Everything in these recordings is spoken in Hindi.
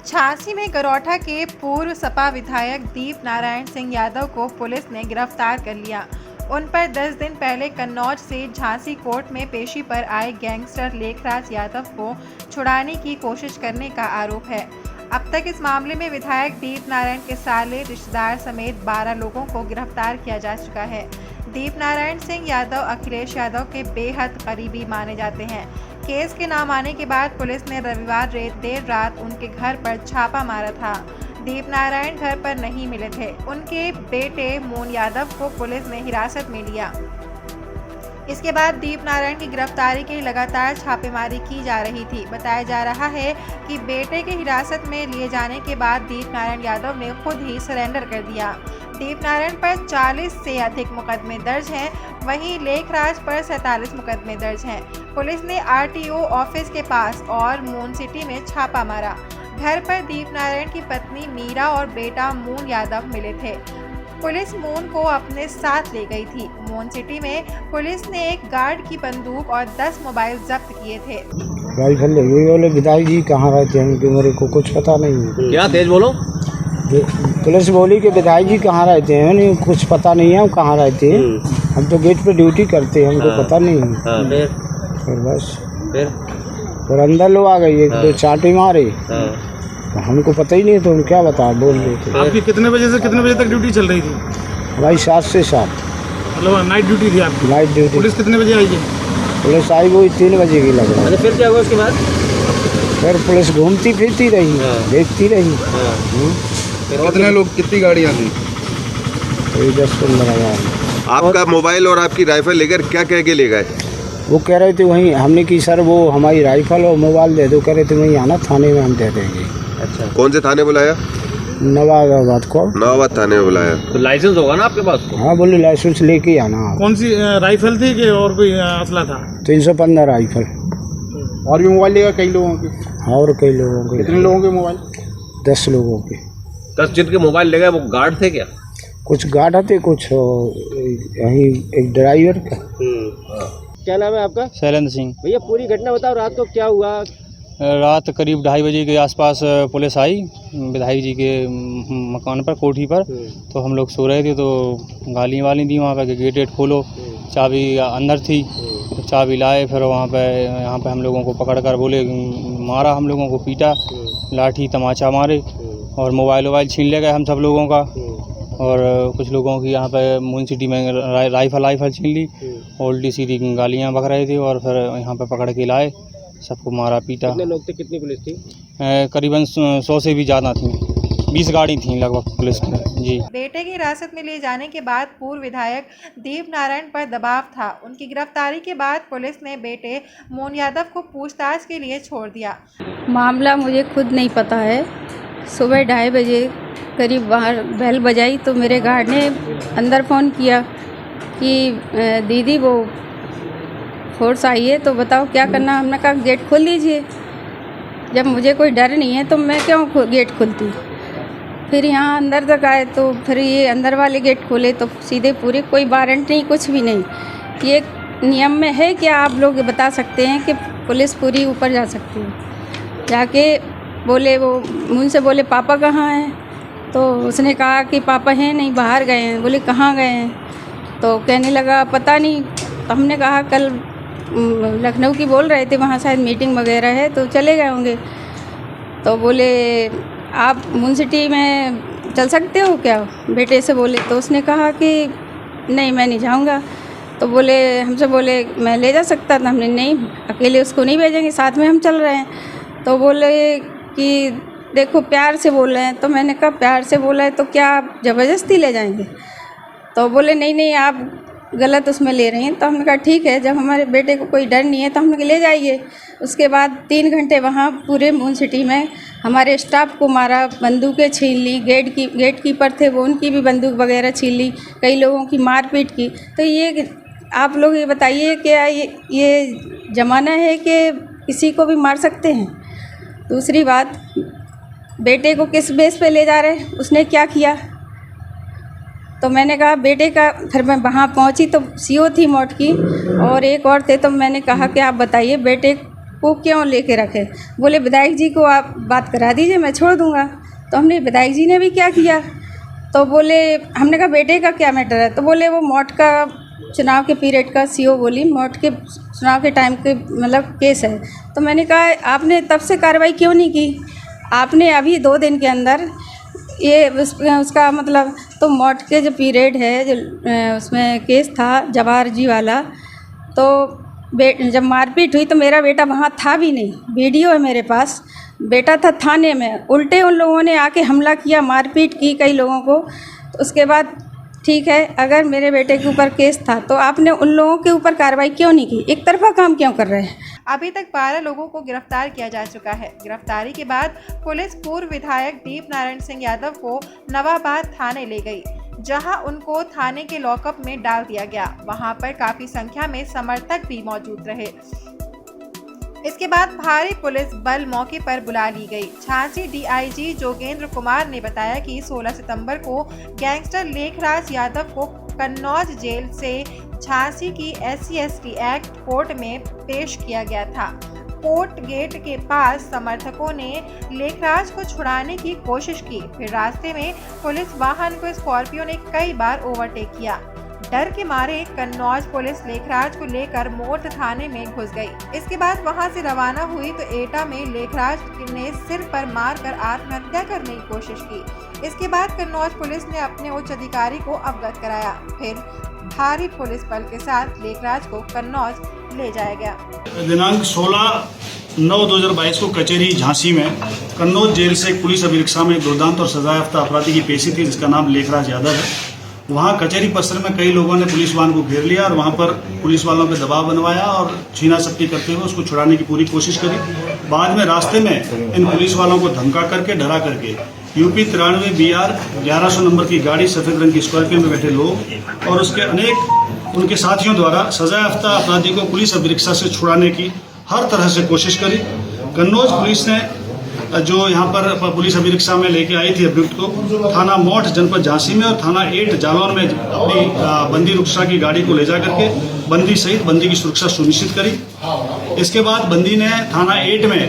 झांसी में गरौठा के पूर्व सपा विधायक दीप नारायण सिंह यादव को पुलिस ने गिरफ्तार कर लिया। उन पर 10 दिन पहले कन्नौज से झांसी कोर्ट में पेशी पर आए गैंगस्टर लेखराज यादव को छुड़ाने की कोशिश करने का आरोप है। अब तक इस मामले में विधायक दीप नारायण के साले रिश्तेदार समेत 12 लोगों को गिरफ्तार किया जा चुका है। दीप नारायण सिंह यादव अखिलेश यादव के बेहद करीबी माने जाते हैं। केस के नाम आने के बाद पुलिस ने रविवार देर रात उनके घर पर छापा मारा था। दीप नारायण घर पर नहीं मिले थे। उनके बेटे मोन यादव को पुलिस ने हिरासत में लिया। इसके बाद दीप नारायण की गिरफ्तारी के लिए लगातार छापेमारी की जा रही थी। बताया जा रहा है कि बेटे के हिरासत में लिए जाने के बाद दीप नारायण यादव ने खुद ही सरेंडर कर दिया। दीप नारायण पर 40 से अधिक मुकदमे दर्ज हैं, वहीं लेखराज पर 47 मुकदमे दर्ज हैं। पुलिस ने आरटीओ ऑफिस के पास और मून सिटी में छापा मारा। घर पर दीप नारायण की पत्नी मीरा और बेटा मून यादव मिले थे। पुलिस मून को अपने साथ ले गई थी। मून सिटी में पुलिस ने एक गार्ड की बंदूक और 10 मोबाइल जब्त किए थे। राइफल ले गई। बोले विधायक जी कहाँ रहते हैं, कि मेरे को कुछ पता नहीं। क्या तेज बोलो। पुलिस बोली कि विधायक जी कहाँ रहते हैं, नहीं कुछ पता नहीं है, वो कहाँ रहते हैं। हम तो गेट पे ड्यूटी करते हैं, हमको पता नहीं है। फिर बस फिर अंदर लोग आ गए, एक दो चांटे मारे, तो हमको पता ही नहीं, तो हम क्या बता बोल रहे थे। आपकी कितने बजे से कितने बजे तक ड्यूटी चल रही थी? भाई 7 से 7 मतलब नाइट ड्यूटी थी आपकी? Night duty. पुलिस कितने बजे आई है? पुलिस आई वही 3 बजे की लग रहा है। फिर क्या हुआ उसके बाद? फिर पुलिस घूमती फिरती रही, देखती रही। कितने लोग, कितनी गाड़ियाँ थी? कोई 10-15 हज़ार। आपका मोबाइल और आपकी राइफल लेकर क्या कह के ले गए? वो कह रहे थे वहीं, हमने की सर वो हमारी राइफल और मोबाइल दे दो। कह रहे थे वहीं आना थाने में, हम दे देंगे। अच्छा, कौन से थाने बुलाया? नवाबाद को। नवाबाद थाने में बुलाया। तो लाइसेंस होगा ना आपके पास? हाँ बोले लाइसेंस लेके आना। कौन सी राइफल थी कि और कोई असला था? 315 राइफल। और भी मोबाइल लेगा कई लोगों के? और कई लोगों के। कितने लोगों के मोबाइल? 10 लोगों के। 10 जिनके मोबाइल ले गए वो गार्ड थे क्या? कुछ गार्ड थे, कुछ यहीं एक ड्राइवर का। क्या नाम है आपका? शैलेंद्र सिंह। भैया पूरी घटना बताओ, रात को क्या हुआ? रात करीब 2:30 बजे के आसपास पुलिस आई विधायक जी के मकान पर, कोठी पर। तो हम लोग सो रहे थे, तो गाली वाली दी वहाँ पर, गेट खोलो। चाबी अंदर थी, तो चाबी लाए। फिर वहाँ पे यहाँ पे हम लोगों को पकड़ कर बोले, मारा, हम लोगों को पीटा, लाठी तमाचा मारे और मोबाइल छीन ले गए हम सब लोगों का। और कुछ लोगों की यहाँ पे मून सिटी में राइफल छीन ली। उल्टी सीधी गालियाँ बक रहे थे और फिर यहाँ पे पकड़ के लाए, सबको मारा पीटा। कितने लोग थे, कितनी पुलिस थी? करीबन 100 से भी ज़्यादा थी, 20 गाड़ी थी लगभग पुलिस की। जी। बेटे की हिरासत में लिए जाने के बाद पूर्व विधायक दीप नारायण पर दबाव था। उनकी गिरफ्तारी के बाद पुलिस ने बेटे मोन यादव को पूछताछ के लिए छोड़ दिया। मामला मुझे खुद नहीं पता है। सुबह 2:30 बजे करीब बाहर बेल बजाई तो मेरे गार्ड ने अंदर फ़ोन किया कि दीदी वो फोर्स आई है, तो बताओ क्या करना। हमने कहा गेट खोल दीजिए, जब मुझे कोई डर नहीं है तो मैं क्यों गेट खोलती। फिर यहाँ अंदर तक आए तो फिर ये अंदर वाले गेट खोले तो सीधे पूरे, कोई वारंट नहीं, कुछ भी नहीं। ये नियम में है क्या? आप लोग बता सकते हैं कि पुलिस पूरी ऊपर जा सकती है। जाके बोले, वो मुझसे बोले पापा कहाँ हैं, तो उसने कहा कि पापा हैं नहीं, बाहर गए हैं। बोले कहाँ गए हैं, तो कहने लगा पता नहीं। तो हमने कहा कल लखनऊ की बोल रहे थे, वहाँ शायद मीटिंग वगैरह है तो चले गए होंगे। तो बोले आप मून सिटी में चल सकते हो क्या, बेटे से बोले। तो उसने कहा कि नहीं मैं नहीं जाऊँगा। तो बोले, हमसे बोले मैं ले जा सकता था। हमने नहीं, अकेले उसको नहीं भेजेंगे, साथ में हम चल रहे हैं। तो बोले कि देखो प्यार से बोल रहे हैं। तो मैंने कहा प्यार से बोला है तो क्या आप ज़बरदस्ती ले जाएंगे? तो बोले नहीं आप गलत उसमें ले रही हैं। तो हमने कहा ठीक है, जब हमारे बेटे को कोई डर नहीं है तो हम ले जाइए। उसके बाद 3 घंटे वहाँ पूरे मून सिटी में हमारे स्टाफ को मारा, बंदूकें छीन ली। गेट कीपर थे वो, उनकी भी बंदूक वगैरह छीन ली, कई लोगों की मारपीट की। तो ये आप लोग ये बताइए क्या ये ज़माना है कि किसी को भी मार सकते हैं? दूसरी बात, बेटे को किस बेस पे ले जा रहे हैं, उसने क्या किया? तो मैंने कहा बेटे का, फिर मैं वहाँ पहुँची तो सीओ थी मोट की और एक और थे। तो मैंने कहा कि आप बताइए बेटे वो क्यों लेके रखे। बोले विधायक जी को आप बात करा दीजिए, मैं छोड़ दूँगा। तो हमने विधायक जी ने भी क्या किया, तो बोले, हमने कहा बेटे का क्या मैटर है, तो बोले वो मौत का चुनाव के पीरियड का सीओ बोली मौत के चुनाव के टाइम के मतलब केस है। तो मैंने कहा आपने तब से कार्रवाई क्यों नहीं की, आपने अभी 2 दिन के अंदर ये उसका मतलब, तो मौत के जो पीरियड है जो उसमें केस था जवाहर जी वाला, तो जब मारपीट हुई तो मेरा बेटा वहाँ था भी नहीं, वीडियो है मेरे पास, बेटा था थाने में। उल्टे उन लोगों ने आके हमला किया, मारपीट की कई लोगों को। तो उसके बाद ठीक है, अगर मेरे बेटे के ऊपर केस था तो आपने उन लोगों के ऊपर कार्रवाई क्यों नहीं की, एक तरफा काम क्यों कर रहे हैं। अभी तक 12 लोगों को गिरफ्तार किया जा चुका है। गिरफ्तारी के बाद पुलिस पूर्व विधायक दीप नारायण सिंह यादव को नवाबाद थाने ले गई, जहां उनको थाने के लॉकअप में डाल दिया गया। वहां पर काफी संख्या में समर्थक भी मौजूद रहे। इसके बाद भारी पुलिस बल मौके पर बुला ली गई। झांसी डीआईजी जोगेंद्र कुमार ने बताया कि 16 सितंबर को गैंगस्टर लेखराज यादव को कन्नौज जेल से झांसी की SC/ST एक्ट कोर्ट में पेश किया गया था। कोर्ट गेट के पास समर्थकों ने लेखराज को छुड़ाने की कोशिश की, फिर रास्ते में पुलिस वाहन को स्कॉर्पियो ने कई बार ओवरटेक किया। डर के मारे कन्नौज पुलिस लेखराज को लेकर मोट थाने में घुस गई। इसके बाद वहां से रवाना हुई तो एटा में लेखराज ने सिर पर मारकर आत्महत्या करने की कोशिश की। इसके बाद कन्नौज पुलिस ने अपने उच्च अधिकारी को अवगत कराया, फिर भारी पुलिस बल के साथ लेखराज को कन्नौज ले जाया गया। दिनांक 16/9/2022 को कचहरी झांसी में कन्नौज जेल से एक पुलिस अभिरक्षा में दुर्दांत और सजायाफ्ता अपराधी की पेशी थी, जिसका नाम लेखराज यादव है। वहाँ कचहरी परिसर में कई लोगों ने पुलिस वाहन को घेर लिया और वहाँ पर पुलिस वालों पे दबाव बनवाया और छीना झपटी करते हुए उसको छुड़ाने की पूरी कोशिश करी। बाद में रास्ते में इन पुलिस वालों को धमका करके, डरा करके UP 93 BR 1100 नंबर की गाड़ी, सफेद रंग की स्कॉर्पियो में बैठे लोग और उसके अनेक उनके साथियों द्वारा सजायाफ्ता अपराधी को पुलिस अभिरक्षा से छुड़ाने की हर तरह से कोशिश करी। कन्नौज पुलिस ने जो यहाँ पर पुलिस अभिरक्षा में लेके आई थी अभियुक्त को, थाना मौठ जनपद झांसी में और थाना 8 जालौन में अपनी बंदी रुक्षा की गाड़ी को ले जा करके बंदी सहित बंदी की सुरक्षा सुनिश्चित करी। इसके बाद बंदी ने थाना 8 में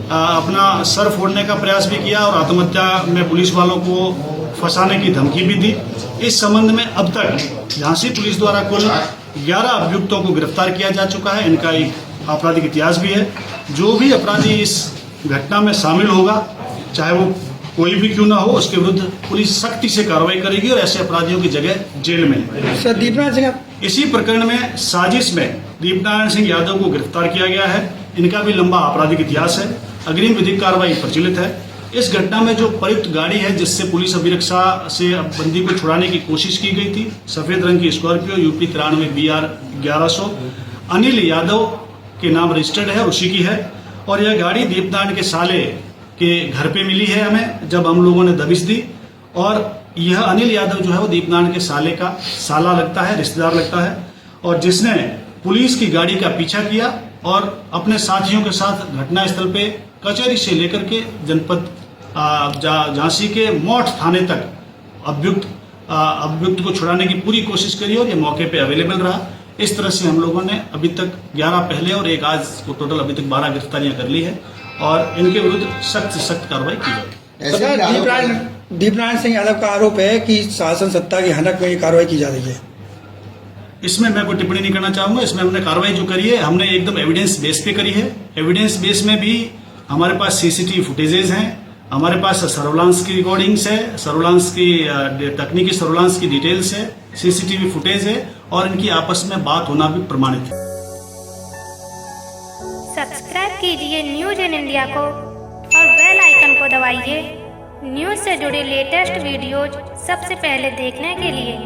अपना सर फोड़ने का प्रयास भी किया और आत्महत्या में पुलिस वालों को फंसाने की धमकी भी दी। इस संबंध में अब तक झांसी पुलिस द्वारा कुल 11 अभियुक्तों को गिरफ्तार किया जा चुका है। इनका एक आपराधिक इतिहास भी है। जो भी अपराधी इस घटना में शामिल होगा, चाहे वो कोई भी क्यों ना हो, उसके विरुद्ध पुलिस सख्ती से कार्रवाई करेगी और ऐसे अपराधियों की जगह जेल में। सर दीपनारायण सिंह, इसी प्रकरण में साजिश में दीपनारायण सिंह यादव को गिरफ्तार किया गया है। इनका भी लंबा आपराधिक इतिहास है। अग्रिम विधिक कार्रवाई प्रचलित है। इस घटना में जो प्रयुक्त गाड़ी है जिससे पुलिस अभिरक्षा से बंदी को छुड़ाने की कोशिश की गई थी, सफेद रंग की Scorpio UP 93 BR 1100 Anil Yadav के नाम रजिस्टर्ड है, उसी की है। और यह गाड़ी दीपनारायण के साले के घर पे मिली है हमें, जब हम लोगों ने दबिश दी। और यह अनिल यादव जो है वो दीपनारायण के साले का साला लगता है, रिश्तेदार लगता है, और जिसने पुलिस की गाड़ी का पीछा किया और अपने साथियों के साथ घटनास्थल पे कचहरी से लेकर के जनपद झांसी के मौठ थाने तक अभियुक्त को छुड़ाने की पूरी कोशिश करी और ये मौके पे अवेलेबल रहा। इस तरह से हम लोगों ने अभी तक 11 पहले और एक आज को टोटल अभी तक 12 गिरफ्तारियां कर ली है और इनके विरुद्ध सख्त से सख्त कार्रवाई की जाएगी। दीपनारायण सिंह यादव का आरोप है कि शासन सत्ता की हनक में ये कार्रवाई की जा रही है। इसमें मैं कोई टिप्पणी नहीं करना चाहूंगा। इसमें हमने कार्रवाई जो करी है, हमने एकदम एविडेंस बेस पे करी है। एविडेंस बेस में भी हमारे पास CCTV फुटेजेज हैं, हमारे पास सर्विलांस की रिकॉर्डिंग्स है, सर्विलांस की तकनीकी सर्विलांस की डिटेल्स है, CCTV फुटेज है और इनकी आपस में बात होना भी प्रमाणित है। सब्सक्राइब कीजिए न्यूज इन इंडिया को और बेल आइकन को दबाइए न्यूज से जुड़े लेटेस्ट वीडियोज सबसे पहले देखने के लिए।